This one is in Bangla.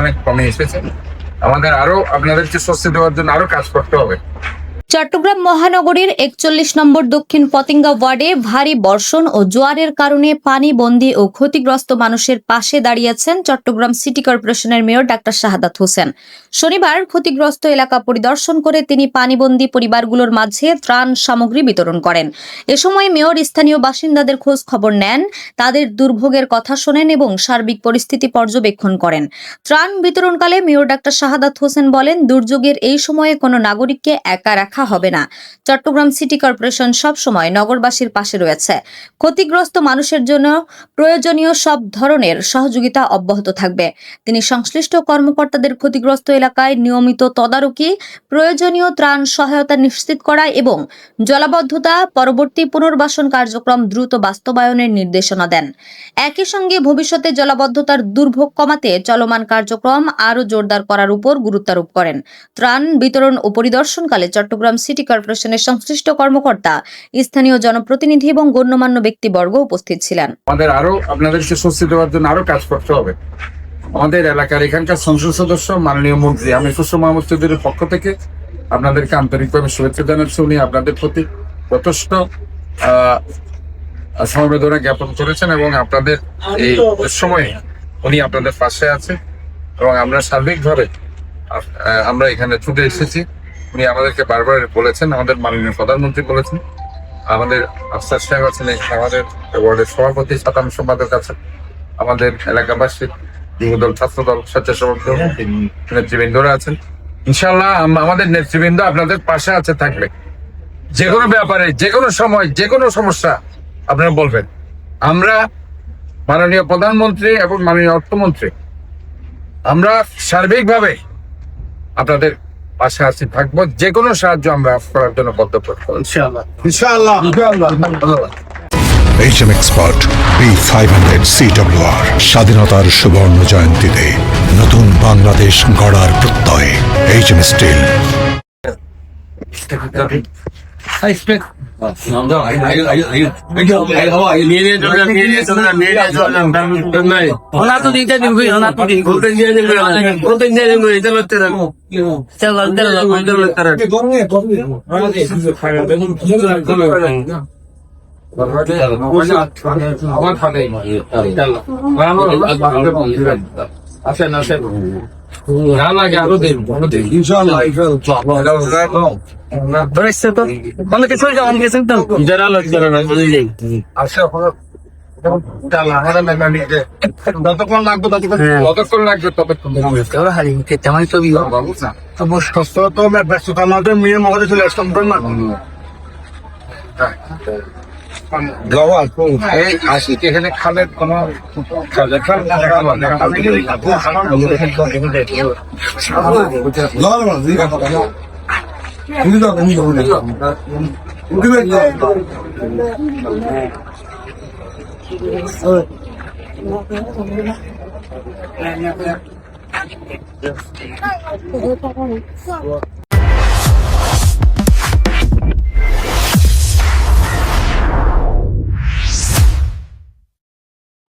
অনেক কমে এসেছে। আমাদের আরো আপনাদেরকে স্বস্তি দেওয়ার জন্য আরো কাজ করতে হবে। চট্টগ্রাম মহানগরীর 41 নম্বর দক্ষিণ পতেঙ্গা ওয়ার্ডে ভারী বর্ষণ ও জোয়ারের কারণে পানিবন্দী ও ক্ষতিগ্রস্ত মানুষের পাশে দাঁড়িয়েছেন চট্টগ্রাম সিটি কর্পোরেশনের মেয়র ডাক্তার শাহাদাত হোসেন। শনিবার ক্ষতিগ্রস্ত এলাকা পরিদর্শন করে তিনি পানিবন্দী পরিবারগুলোর মাঝে ত্রাণ সামগ্রী বিতরণ করেন। এ সময় মেয়র স্থানীয় বাসিন্দাদের খোঁজ খবর নেন, তাদের দুর্ভোগের কথা শোনেন এবং সার্বিক পরিস্থিতি পর্যবেক্ষণ করেন। ত্রাণ বিতরণকালে মেয়র ডাক্তার শাহাদাত হোসেন বলেন, দুর্যোগের এই সময়ে কোনো নাগরিককে একা রাখা হবে না। চট্টগ্রাম সিটি কর্পোরেশন সব সময় নগরবাসীর পাশে রয়েছে। ক্ষতিগ্রস্ত মানুষের জন্য প্রয়োজনীয় সব ধরনের সহযোগিতা অব্যাহত থাকবে। তিনি সংশ্লিষ্ট কর্মকর্তাদের ক্ষতিগ্রস্ত এলাকায় নিয়মিত তদারকি, প্রয়োজনীয় ত্রাণ সহায়তা নিশ্চিত করা এবং জলাবদ্ধতা পরবর্তী পুনর্বাসন কার্যক্রম দ্রুত বাস্তবায়নের নির্দেশনা দেন। একই সঙ্গে ভবিষ্যতে জলাবদ্ধতার দুর্ভোগ কমাতে চলমান কার্যক্রম আরও জোরদার করার উপর গুরুত্বারোপ করেন। ত্রাণ বিতরণ ও পরিদর্শনকালে চট্টগ্রাম সিটি কর্পোরেশনের সংশ্লিষ্ট কর্মকর্তা, স্থানীয় জনপ্রতিনিধি এবং গণ্যমান্য ব্যক্তিবর্গ উপস্থিত ছিলেন। আমাদের আরো আপনাদেরকে স্বস্তি দেওয়ার জন্য আরো কাজ করতে হবে। আমাদের এলাকার এখানকার সংসদ সদস্য মাননীয় মন্ত্রী আমির খসরু মাহমুদ চৌধুরীর পক্ষ থেকে আপনাদেরকে আন্তরিকভাবে শুভেচ্ছা জানাচ্ছি। উনি আপনাদের প্রতি যথেষ্ট সমবেদনা জ্ঞাপন করেছেন এবং আপনাদের এই সময়ে উনি আপনাদের পাশে আছে এবং আমরা সার্বিকভাবে আমরা এখানে ছুটে এসেছি। উনি আমাদেরকে বারবার বলেছেন, আমাদের মাননীয় প্রধানমন্ত্রী বলেছেন, আমাদের আফসার সাহেব আছেন, আমাদের ওয়ার্ডের সভাপতি, সাধারণ সম্পাদক আছেন, আমাদের এলাকাবাসী, যুবদল, ছাত্রদল, স্বেচ্ছাসেবক দল নেতৃবৃন্দরা আছেন। ইনশাল্লাহ আমাদের নেতৃবৃন্দ আপনাদের পাশে আছে, থাকবে। যে কোনো ব্যাপারে, যে কোনো সময়, যে কোনো সমস্যা আপনারা বলবেন। আমরা মাননীয় প্রধানমন্ত্রী এবং মাননীয় অর্থমন্ত্রী আমরা সার্বিকভাবে আপনাদের পাশে আছি, থাকবো। যে কোনো সাহায্য আমরা করার জন্য বদ্ধপরিকর। ইনশাআল্লাহ ইনশাআল্লাহ ইনশাআল্লাহ। HM Expert B500 CWR স্বাধীনতার সুবর্ণ জয়ন্তীতে নতুন বাংলাদেশ গড়ার প্রত্যয় HM Steel। যতক্ষণ লাগবে ব্যস্ততার মধ্যে মেয়ে মধ্যে চলে আসতাম এখানে খালের কোনো